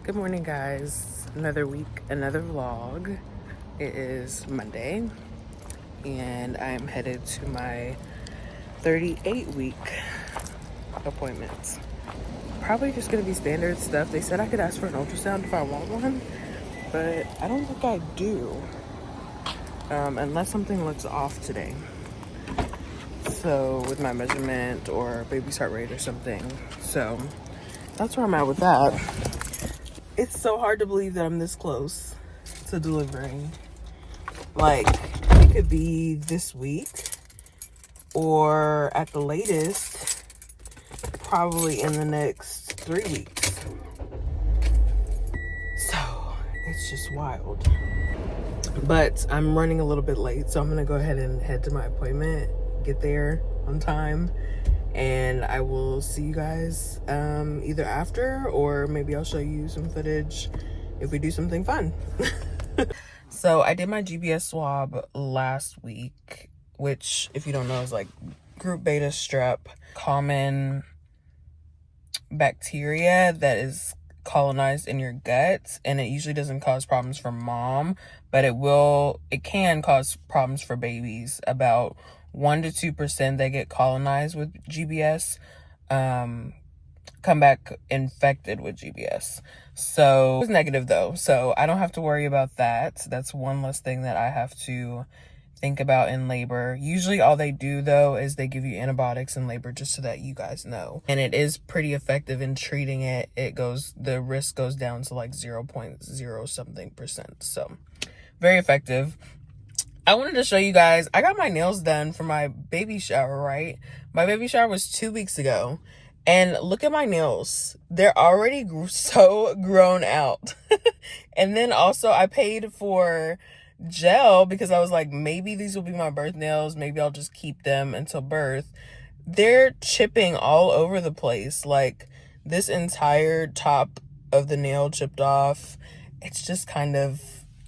Good morning, guys. Another week, another vlog. It is Monday, and I'm headed to my 38-week appointments. Probably just gonna be standard stuff. They said I could ask for an ultrasound if I want one, but I don't think I do, unless something looks off today. So with my measurement or baby's heart rate or something. So that's where I'm at with that. It's so hard to believe that I'm this close to delivering. Like, it could be this week, or at the latest, probably in the next 3 weeks. So, it's just wild. But I'm running a little bit late, so I'm gonna go ahead and head to my appointment, get there on time, and I will see you guys either after, or maybe I'll show you some footage if we do something fun. So I did my GBS swab last week, which, if you don't know, is like group beta strep, common bacteria that is colonized in your gut, and it usually doesn't cause problems for mom, but it can cause problems for babies. About 1 to 2% that get colonized with GBS come back infected with GBS. So it was negative though, so I don't have to worry about that. That's one less thing that I have to think about in labor. Usually all they do though is they give you antibiotics in labor, just so that you guys know, and it is pretty effective in treating it. The risk goes down to like 0.0 something percent, so very effective. I wanted to show you guys, I got my nails done for my baby shower, right? My baby shower was 2 weeks ago, and look at my nails. They're already so grown out. And then also I paid for gel because I was like, maybe these will be my birth nails. Maybe I'll just keep them until birth. They're chipping all over the place. Like, this entire top of the nail chipped off. It's just kind of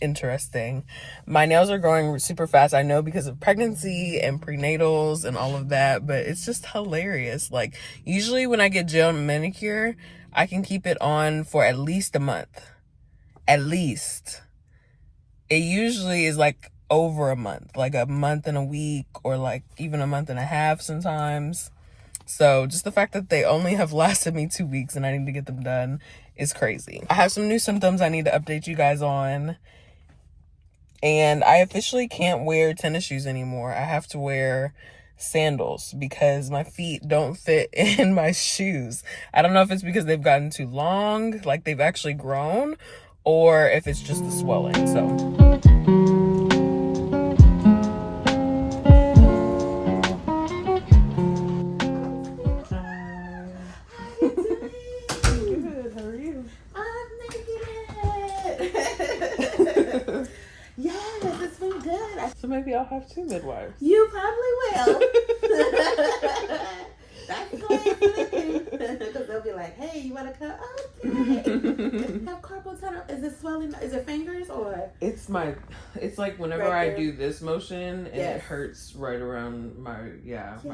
interesting. My nails are growing super fast, I know, because of pregnancy and prenatals and all of that, but it's just hilarious. Like, usually when I get gel and manicure, I can keep it on for at least a month. At least. It usually is like over a month, like a month and a week, or like even a month and a half sometimes. So just the fact that they only have lasted me 2 weeks and I need to get them done is crazy. I have some new symptoms I need to update you guys on. And I officially can't wear tennis shoes anymore. I have to wear sandals because my feet don't fit in my shoes. I don't know if it's because they've gotten too long, like they've actually grown, or if it's just the swelling. So so maybe I'll have 2 midwives. You probably will. That's great. Because they'll be like, hey, you want to come? Okay. Have carpal tunnel. Is it swelling? Is it fingers or? It's like whenever right I do this motion, and yes, it hurts right around my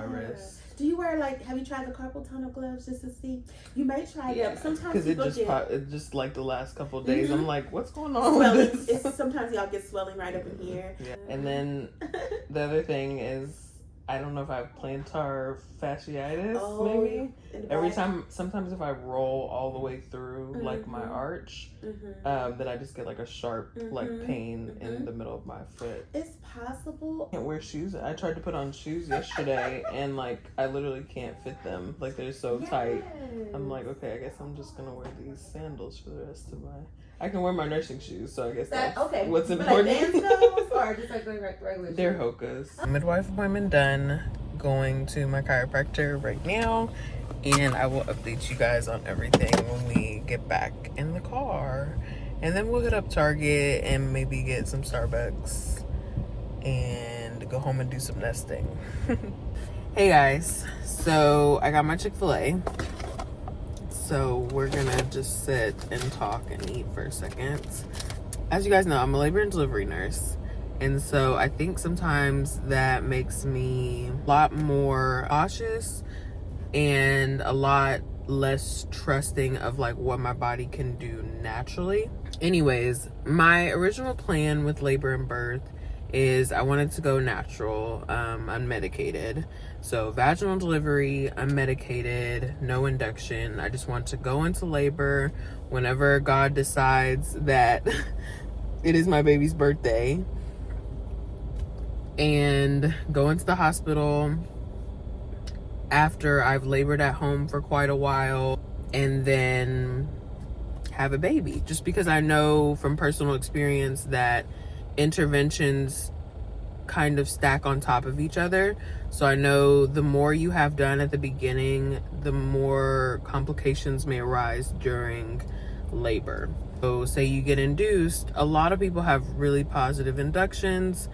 wrist. Do you wear, like, have you tried the carpal tunnel gloves just to see? You may try them. Sometimes because it just like the last couple of days, I'm like, what's going on with this? Sometimes y'all get swelling right up in here. Yeah. And then the other thing is, I don't know if I have plantar fasciitis, maybe. Sometimes if I roll all the way through like my arch, then I just get like a sharp like pain in the middle of my foot. It's possible. I can't wear shoes. I tried to put on shoes yesterday and like I literally can't fit them. Like, they're so tight. I'm like, okay, I guess I'm just gonna wear these sandals for the rest of my... I can wear my nursing shoes, so I guess that's okay. What's important. Like dance or just like regular They're shoes? Hokas. Midwife appointment done. Going to my chiropractor right now, and I will update you guys on everything when we get back in the car. And then we'll hit up Target and maybe get some Starbucks and go home and do some nesting. Hey guys, so I got my Chick-fil-A. So we're gonna just sit and talk and eat for a second. As you guys know, I'm a labor and delivery nurse. And so I think sometimes that makes me a lot more cautious and a lot less trusting of like what my body can do naturally. Anyways, my original plan with labor and birth is I wanted to go natural, unmedicated. So vaginal delivery, unmedicated, no induction. I just want to go into labor whenever God decides that it is my baby's birthday, and go into the hospital after I've labored at home for quite a while, and then have a baby. Just because I know from personal experience that interventions kind of stack on top of each other. So I know the more you have done at the beginning, the more complications may arise during labor. So say you get induced, a lot of people have really positive inductions,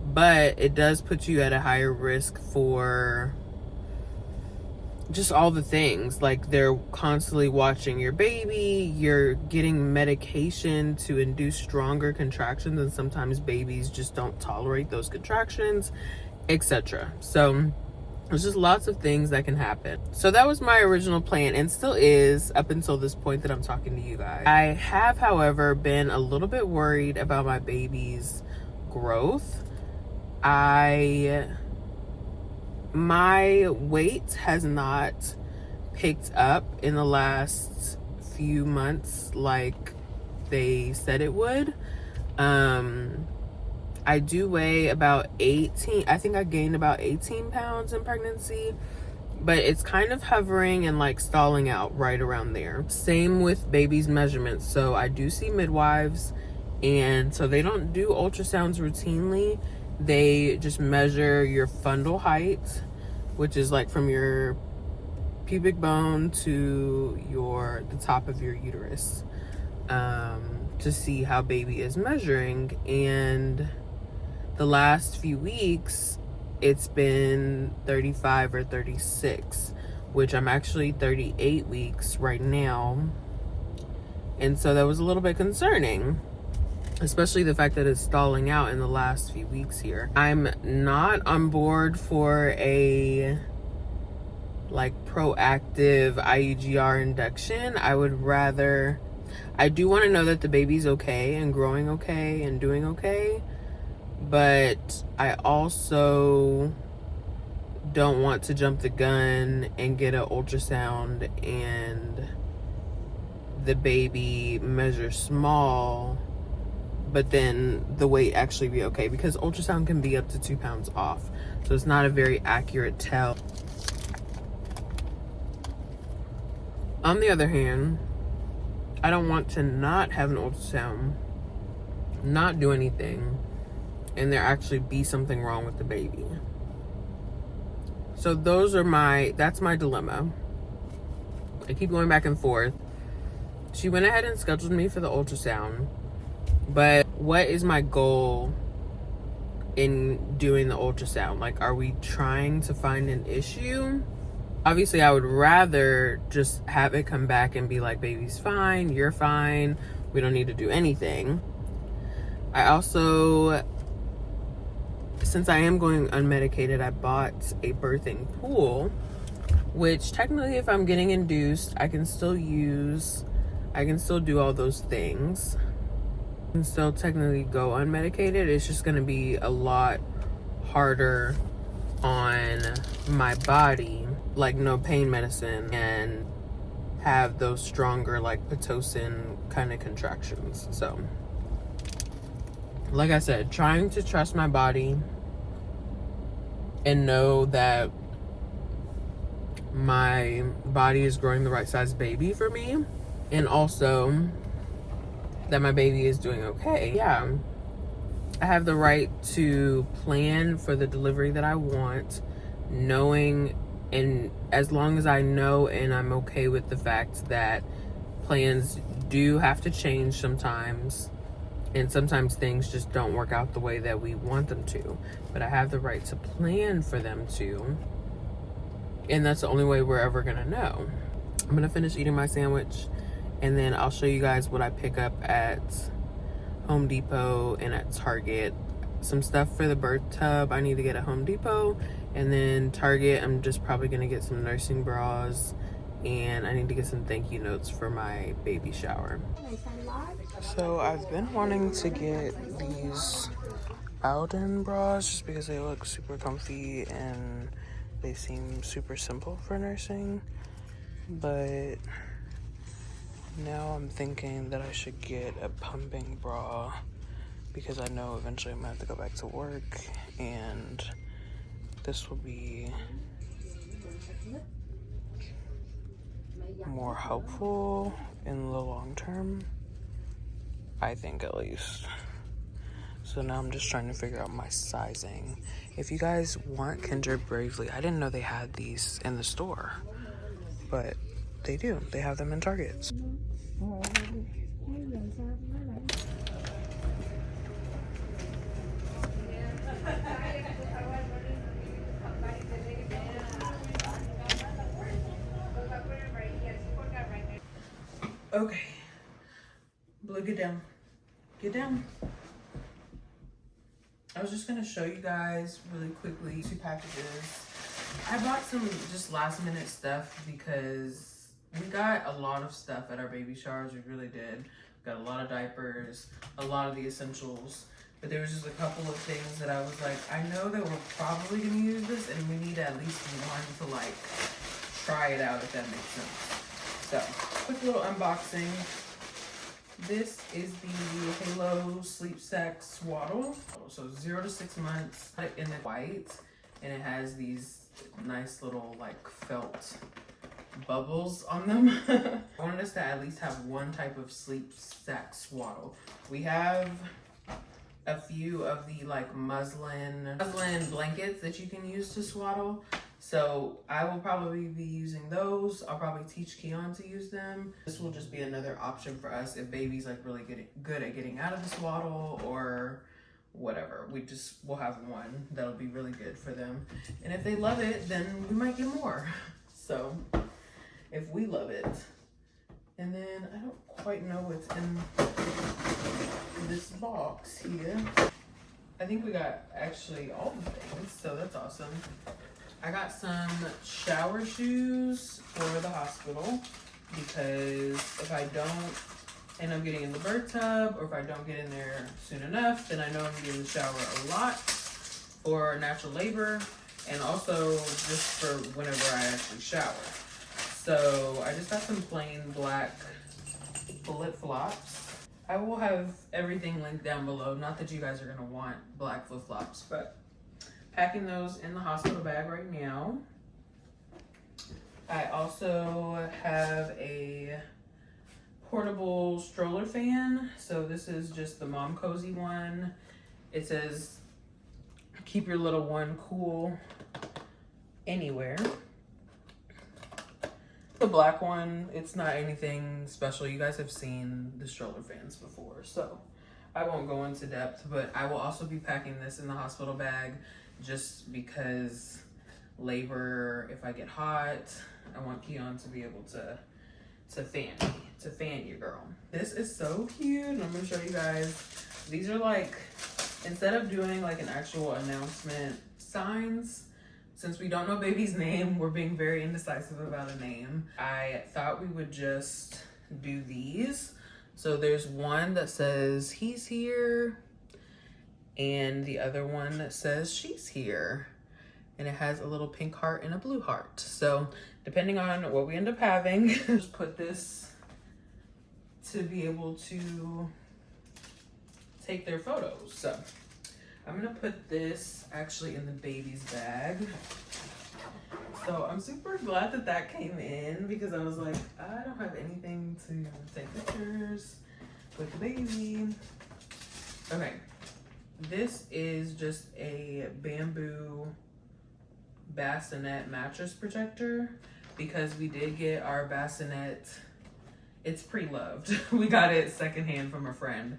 but it does put you at a higher risk for just all the things. Like, they're constantly watching your baby, you're getting medication to induce stronger contractions, and sometimes babies just don't tolerate those contractions, etc. So there's just lots of things that can happen. So that was my original plan, and still is up until this point that I'm talking to you guys. I have, however, been a little bit worried about my baby's growth. My weight has not picked up in the last few months like they said it would. I do weigh about 18. I think I gained about 18 pounds in pregnancy, but it's kind of hovering and like stalling out right around there. Same with baby's measurements. So I do see midwives, and so they don't do ultrasounds routinely. They just measure your fundal height, which is like from your pubic bone to the top of your uterus, to see how baby is measuring. And the last few weeks, it's been 35 or 36, which I'm actually 38 weeks right now. And so that was a little bit concerning, especially the fact that it's stalling out in the last few weeks here. I'm not on board for a like proactive IUGR induction. I do want to know that the baby's okay and growing okay and doing okay, but I also don't want to jump the gun and get an ultrasound and the baby measure small, but then the weight actually be okay, because ultrasound can be up to 2 pounds off. So it's not a very accurate tell. On the other hand, I don't want to not have an ultrasound, not do anything, and there actually be something wrong with the baby. So that's my dilemma. I keep going back and forth. She went ahead and scheduled me for the ultrasound, but what is my goal in doing the ultrasound? Like, are we trying to find an issue? Obviously, I would rather just have it come back and be like, baby's fine, you're fine, we don't need to do anything. I also, since I am going unmedicated, I bought a birthing pool, which technically, if I'm getting induced, I can still do all those things. I can still technically go unmedicated. It's just gonna be a lot harder on my body, like no pain medicine, and have those stronger like Pitocin kind of contractions. So like I said, trying to trust my body and know that my body is growing the right size baby for me, and also that my baby is doing okay. Yeah, I have the right to plan for the delivery that I want, knowing, and as long as I know and I'm okay with the fact that plans do have to change sometimes, and sometimes things just don't work out the way that we want them to, but I have the right to plan for them to, and that's the only way we're ever gonna know. I'm gonna finish eating my sandwich, and then I'll show you guys what I pick up at Home Depot and at Target. Some stuff for the birth tub I need to get at Home Depot, and then Target, I'm just probably gonna get some nursing bras and I need to get some thank you notes for my baby shower. So I've been wanting to get these Bowden bras just because they look super comfy and they seem super simple for nursing, but now I'm thinking that I should get a pumping bra because I know eventually I'm gonna have to go back to work, and this will be more helpful in the long term, I think, at least. So now I'm just trying to figure out my sizing. If you guys want Kindred Bravely, I didn't know they had these in the store, but they do. They have them in Targets. Okay, Blue, get down. Get down. I was just gonna show you guys really quickly 2 packages. I bought some just last minute stuff because we got a lot of stuff at our baby showers. We really did. We got a lot of diapers, a lot of the essentials, but there was just a couple of things that I was like, I know that we're probably gonna use this and we need at least one to like try it out, if that makes sense. So, quick little unboxing. This is the Halo Sleep Sack Swaddle. So 0 to 6 months in the white, and it has these nice little like felt bubbles on them. I wanted us to at least have one type of sleep sack swaddle. We have a few of the like muslin blankets that you can use to swaddle. So I will probably be using those. I'll probably teach Keon to use them. This will just be another option for us if baby's like really good at getting out of the swaddle or whatever. We'll have one that'll be really good for them. And if they love it, then we might get more. So if we love it. And then I don't quite know what's in this box here. I think we got actually all the things, so that's awesome. I got some shower shoes for the hospital because if I don't end up getting in the birth tub or if I don't get in there soon enough, then I know I'm gonna get in the shower a lot for natural labor and also just for whenever I actually shower. So I just got some plain black flip-flops. I will have everything linked down below. Not that you guys are gonna want black flip-flops, but packing those in the hospital bag right now. I also have a portable stroller fan. So this is just the Mom Cozy one. It says, keep your little one cool anywhere. The black one, it's not anything special. You guys have seen the stroller fans before, so I won't go into depth, but I will also be packing this in the hospital bag just because labor, if I get hot, I want Keon to be able to fan your girl. This is so cute, and I'm gonna show you guys. These are like, instead of doing like an actual announcement signs, since we don't know baby's name, we're being very indecisive about a name. I thought we would just do these. So there's one that says he's here, and the other one that says she's here. And it has a little pink heart and a blue heart. So depending on what we end up having, just put this to be able to take their photos. So I'm gonna put this actually in the baby's bag. So I'm super glad that that came in because I was like, I don't have anything to take pictures with the baby. Okay. This is just a bamboo bassinet mattress protector because we did get our bassinet. It's pre-loved. We got it secondhand from a friend.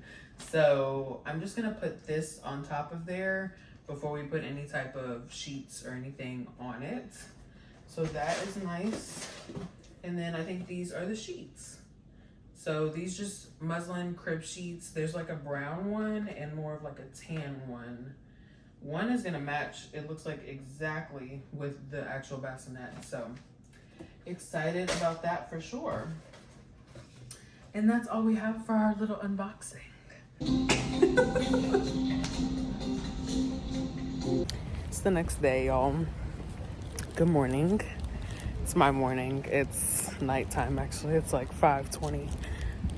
So I'm just gonna put this on top of there before we put any type of sheets or anything on it. So that is nice. And then I think these are the sheets. So these just muslin crib sheets. There's like a brown one and more of like a tan one. One is gonna match, it looks like exactly with the actual bassinet. So excited about that for sure. And that's all we have for our little unboxing. It's the next day, y'all. Good morning. It's my morning. It's nighttime, actually. It's like 5:20.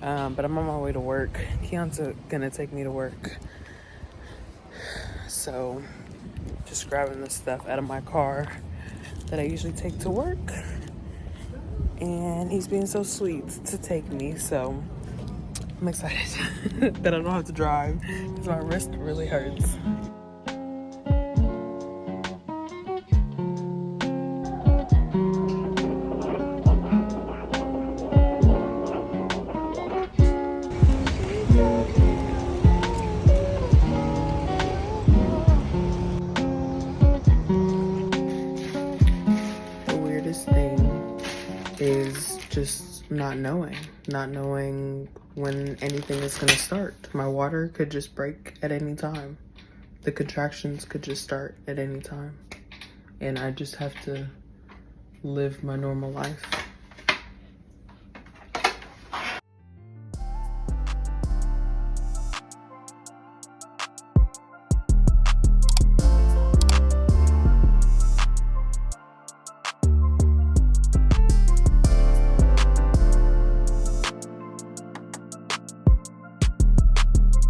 But I'm on my way to work. Keon's gonna take me to work. So, just grabbing this stuff out of my car that I usually take to work. And he's being so sweet to take me, so I'm excited that I don't have to drive because my wrist really hurts. The weirdest thing is just not knowing when anything is gonna start. My water could just break at any time. The contractions could just start at any time. And I just have to live my normal life.